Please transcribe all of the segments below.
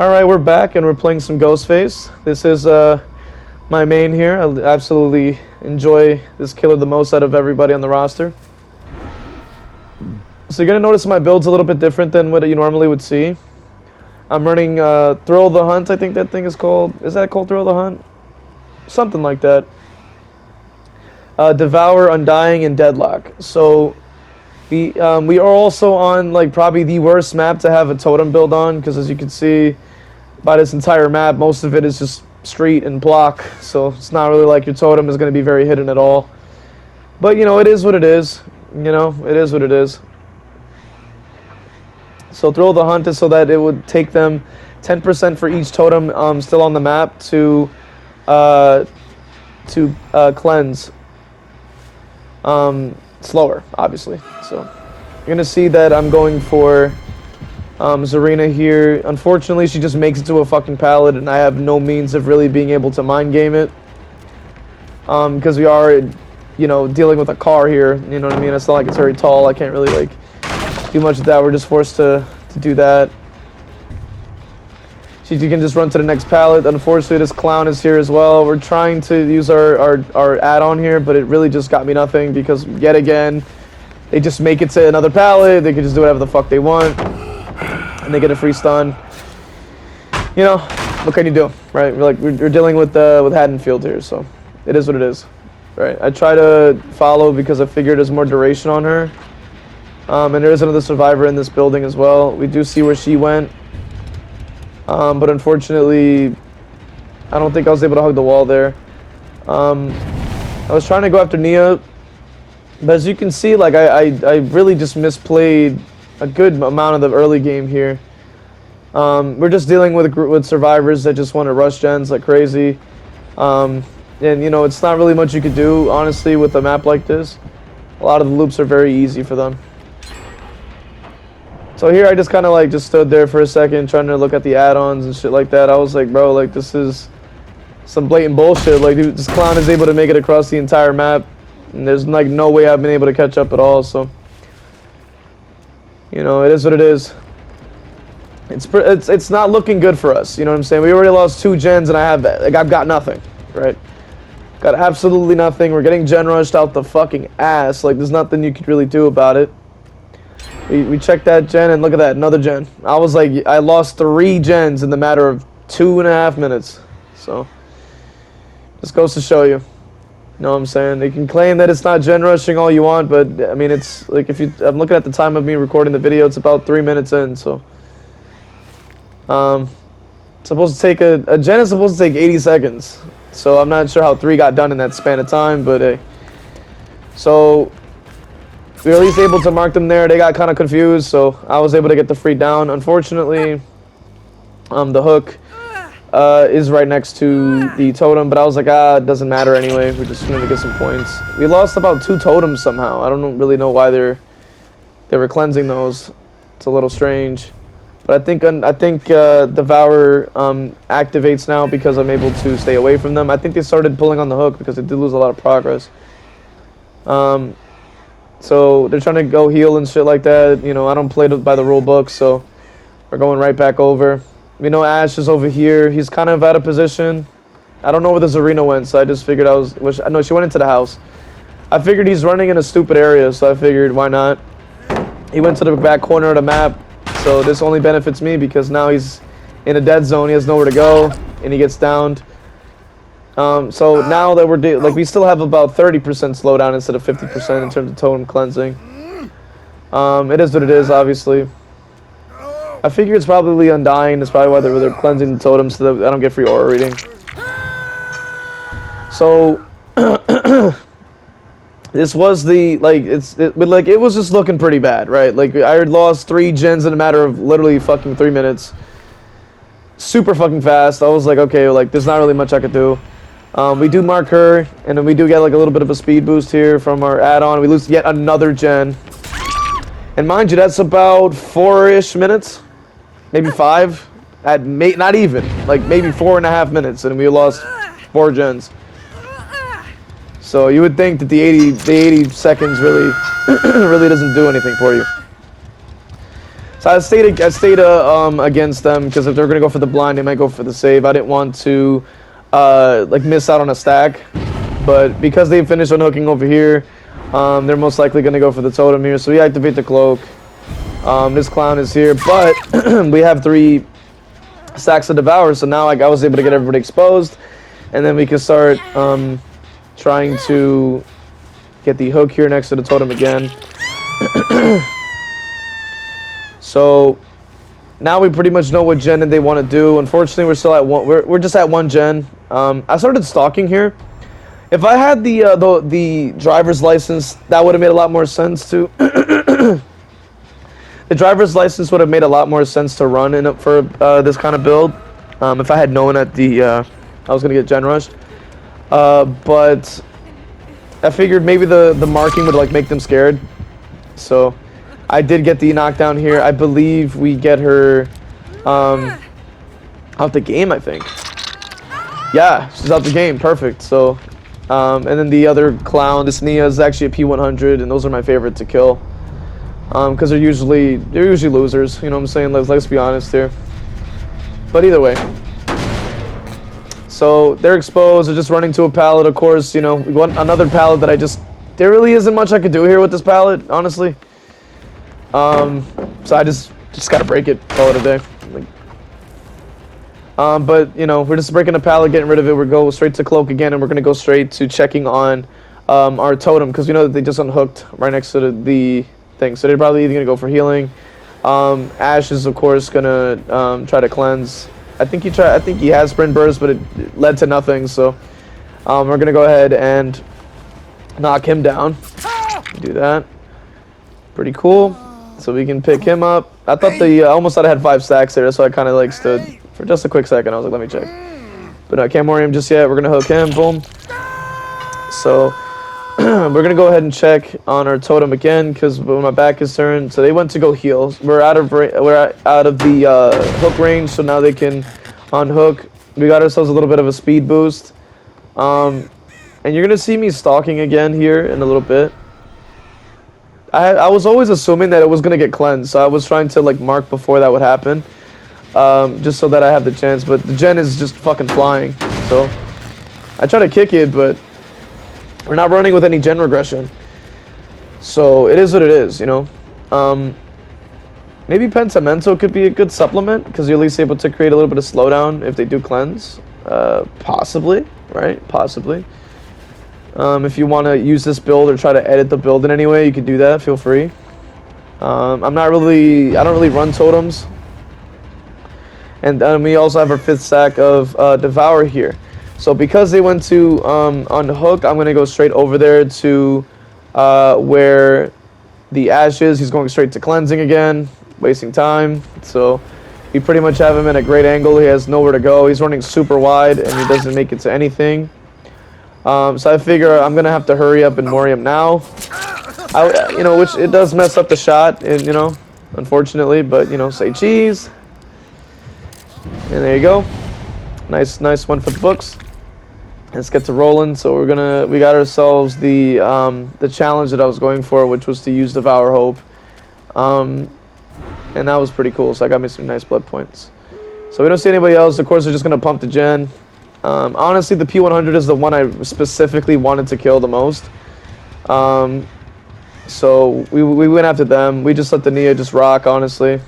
Alright, we're back and we're playing some Ghostface. This is my main here. I absolutely enjoy this killer the most out of everybody on the roster. So you're going to notice my build's a little bit different than what you normally would see. I'm running Thrill the Hunt, I think that thing is called. Is that called Thrill the Hunt? Something like that. Devour, Undying, and Deadlock. So we are also on like probably the worst map to have a totem build on, because as you can see by this entire map, most of it is just street and block, so it's not really like your totem is going to be very hidden at all. But you know, it is what it is. You know, it is what it is. So Thrill the Hunt is so that it would take them 10% for each totem still on the map to cleanse slower, obviously. So you're gonna see that I'm going for Zarina here. Unfortunately, she just makes it to a fucking pallet, and I have no means of really being able to mind game it. Because we are, you know, dealing with a car here. You know what I mean? It's not like it's very tall. I can't really like do much of that. We're just forced to do that. She can just run to the next pallet. Unfortunately, this clown is here as well. We're trying to use our add-on here, but it really just got me nothing because yet again, they just make it to another pallet. They can just do whatever the fuck they want, and they get a free stun. You know, what can you do, right? We're dealing with Haddonfield here, so it is what it is, right? I try to follow because I figured there's more duration on her, and there is another survivor in this building as well. We do see where she went. But unfortunately, I don't think I was able to hug the wall there. I was trying to go after Nia, but as you can see, like I really just misplayed a good amount of the early game here. We're just dealing with survivors that just want to rush gens like crazy, and you know, it's not really much you could do honestly with a map like this. A lot of the loops are very easy for them. So here I just kind of like just stood there for a second trying to look at the add-ons and shit like that. I was like, bro, like this is some blatant bullshit. Like dude, this clown is able to make it across the entire map, and there's like no way I've been able to catch up at all. So you know, it is what it is. It's not looking good for us. You know what I'm saying? We already lost 2 gens and I've got nothing, right? Got absolutely nothing. We're getting gen rushed out the fucking ass. Like there's nothing you could really do about it. We checked that gen and look at that, another gen. I was like, I lost 3 gens in the matter of 2.5 minutes. So, just goes to show you. You know what I'm saying? They can claim that it's not gen rushing all you want, but I mean, it's like I'm looking at the time of me recording the video, it's about 3 minutes in, so. Supposed to take a gen is supposed to take 80 seconds. So I'm not sure how 3 got done in that span of time, but hey. So, we were at least able to mark them there. They got kind of confused, so I was able to get the free down. Unfortunately, the hook is right next to the totem, but I was like, it doesn't matter anyway. We're just going to get some points. We lost about 2 totems somehow. I don't really know why they were cleansing those. It's a little strange. But I think Devour activates now because I'm able to stay away from them. I think they started pulling on the hook because they did lose a lot of progress. So they're trying to go heal and shit like that. You know, I don't play by the rule book, so we're going right back over. We know Ash is over here. He's kind of out of position. I don't know where the Zarina went, so I just figured I know she went into the house. I figured he's running in a stupid area, so I figured why not. He went to the back corner of the map, so this only benefits me because now he's in a dead zone. He has nowhere to go, and he gets downed. So now that we still have about 30% slowdown instead of 50% in terms of totem cleansing. It is what it is, obviously. I figure it's probably Undying. That's probably why they're cleansing the totem so that I don't get free aura reading. So this was it was just looking pretty bad, right? Like I had lost 3 gens in a matter of literally fucking 3 minutes. Super fucking fast. I was like, okay, like there's not really much I could do. We do mark her, and then we do get like a little bit of a speed boost here from our add-on. We lose yet another gen. And mind you, that's about 4-ish minutes. Maybe 5. Not even. Like maybe 4.5 minutes, and we lost 4 gens. So you would think that the 80 seconds really really doesn't do anything for you. So I stayed against them because if they're gonna go for the blind, they might go for the save. I didn't want to like miss out on a stack, but because they finished unhooking over here, they're most likely gonna go for the totem here. So we activate the cloak. This clown is here, but we have 3 stacks of devour, so now like I was able to get everybody exposed, and then we can start trying to get the hook here next to the totem again. So now we pretty much know what gen they want to do. Unfortunately, we're still at one. We're just at 1 gen. I started stalking here. If I had the driver's license, that would have made a lot more sense to. The driver's license would have made a lot more sense to run in for this kind of build. If I had known at the I was gonna get gen rushed, but I figured maybe the marking would like make them scared. So I did get the knockdown here. I believe we get her out the game, I think. Yeah, she's out the game. Perfect. So, and then the other clown, this Nia, is actually a P100, and those are my favorite to kill. Because they're usually losers. You know what I'm saying? Let's be honest here. But either way. So they're exposed. They're just running to a pallet. Of course, you know, we want another pallet that there really isn't much I could do here with this pallet, honestly. So I just gotta break it, call it a day. But you know, we're just breaking a pallet, getting rid of it. We're going straight to cloak again, and we're gonna go straight to checking on our totem because we know that they just unhooked right next to the thing. So they're probably either gonna go for healing. Ash is of course gonna try to cleanse. I think he has sprint burst, but it led to nothing. So we're gonna go ahead and knock him down. Do that. Pretty cool. So we can pick him up. I thought I almost thought I had 5 stacks there, so I kind of like stood for just a quick second. I was like, let me check. But I can't worry him just yet. We're gonna hook him. Boom. So we're gonna go ahead and check on our totem again because when my back is turned, so they went to go heal. We're out of the hook range, so now they can unhook. We got ourselves a little bit of a speed boost. And you're gonna see me stalking again here in a little bit. I was always assuming that it was gonna get cleansed, so I was trying to like mark before that would happen, just so that I have the chance. But the gen is just fucking flying, so I try to kick it, but we're not running with any gen regression. So it is what it is, you know. Maybe Pentamento could be a good supplement because you're at least able to create a little bit of slowdown if they do cleanse, possibly, right? Possibly. If you want to use this build or try to edit the build in any way, you can do that. Feel free. I don't really run totems. And we also have our 5th stack of Devour here. So because they went to unhook, I'm going to go straight over there to where the Ash is. He's going straight to cleansing again, wasting time. So we pretty much have him in a great angle. He has nowhere to go. He's running super wide, and he doesn't make it to anything. So I figure I'm gonna have to hurry up and Mori him now. Which it does mess up the shot, and you know, unfortunately, but you know, say cheese. And there you go. Nice one for the books. Let's get to rolling. So we got ourselves the challenge that I was going for, which was to use Devour Hope. And that was pretty cool. So I got me some nice blood points. So we don't see anybody else. Of course, we're just gonna pump the gen. Honestly, the P100 is the one I specifically wanted to kill the most. So we went after them. We just let the Nia just rock, honestly.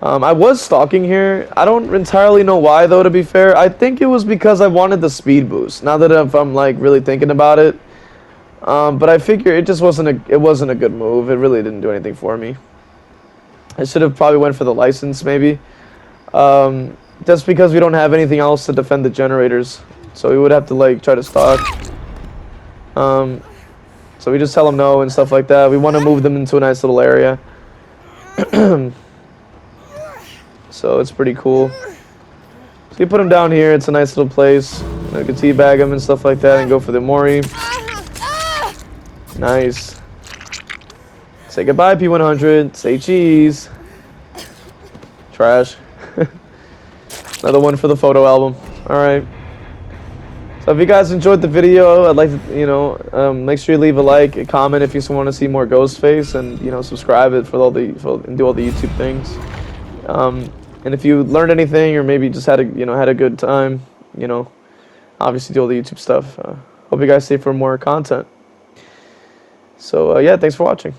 I was stalking here. I don't entirely know why, though, to be fair. I think it was because I wanted the speed boost. Now that I'm like really thinking about it. But I figure it just wasn't a good move. It really didn't do anything for me. I should have probably went for the license, maybe. Just because we don't have anything else to defend the generators. So we would have to like try to stalk. So we just tell them no and stuff like that. We want to move them into a nice little area. So it's pretty cool. So you put them down here. It's a nice little place. You can teabag them and stuff like that and go for the Mori. Nice. Say goodbye, P100. Say cheese. Trash. Another one for the photo album. Alright. So If you guys enjoyed the video, I'd like to, make sure you leave a like, a comment if you want to see more Ghostface, and subscribe it and do all the YouTube things. And if you learned anything, or maybe just had a good time, obviously do all the YouTube stuff. Hope you guys stay for more content. So yeah, thanks for watching.